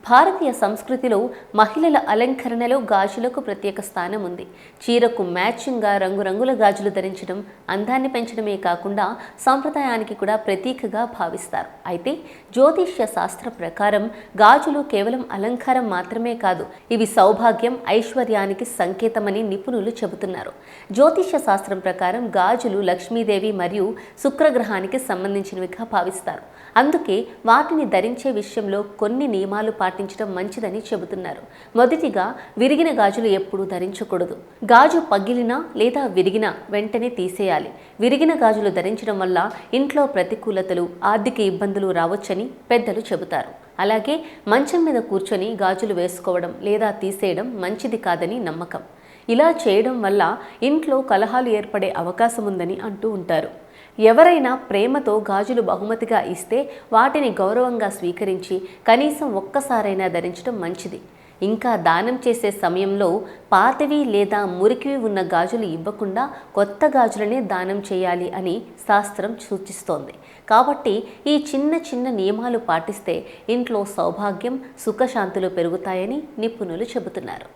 భారతీయ సంస్కృతిలో మహిళల అలంకరణలో గాజులకు ప్రత్యేక స్థానం ఉంది. చీరకు మ్యాచింగ్గా రంగురంగుల గాజులు ధరించడం అందాన్ని పెంచడమే కాకుండా సాంప్రదాయానికి కూడా ప్రతీకగా భావిస్తారు. అయితే జ్యోతిష్య శాస్త్ర ప్రకారం గాజులు కేవలం అలంకారం మాత్రమే కాదు, ఇవి సౌభాగ్యం, ఐశ్వర్యానికి సంకేతమని నిపుణులు చెబుతున్నారు. జ్యోతిష్య శాస్త్రం ప్రకారం గాజులు లక్ష్మీదేవి మరియు శుక్రగ్రహానికి సంబంధించినవిగా భావిస్తారు. అందుకే వాటిని ధరించే విషయంలో కొన్ని నియమాలు పాటించడం మంచిదని చెబుతున్నారు. మొదటిగా, విరిగిన గాజులు ఎప్పుడూ ధరించకూడదు. గాజు పగిలినా లేదా విరిగినా వెంటనే తీసేయాలి. విరిగిన గాజులు ధరించడం వల్ల ఇంట్లో ప్రతికూలతలు, ఆర్థిక ఇబ్బందులు రావచ్చని పెద్దలు చెబుతారు. అలాగే మంచం మీద కూర్చొని గాజులు వేసుకోవడం లేదా తీసేయడం మంచిది కాదని నమ్మకం. ఇలా చేయడం వల్ల ఇంట్లో కలహాలు ఏర్పడే అవకాశం ఉందని అంటూ ఉంటారు. ఎవరైనా ప్రేమతో గాజులు బహుమతిగా ఇస్తే వాటిని గౌరవంగా స్వీకరించి కనీసం ఒక్కసారైనా ధరించడం మంచిది. ఇంకా దానం చేసే సమయంలో పాతవి లేదా మురికివి ఉన్న గాజులు ఇవ్వకుండా కొత్త గాజులనే దానం చేయాలి అని శాస్త్రం సూచిస్తోంది. కాబట్టి ఈ చిన్న చిన్న నియమాలు పాటిస్తే ఇంట్లో సౌభాగ్యం, సుఖశాంతులు పెరుగుతాయని నిపుణులు చెబుతున్నారు.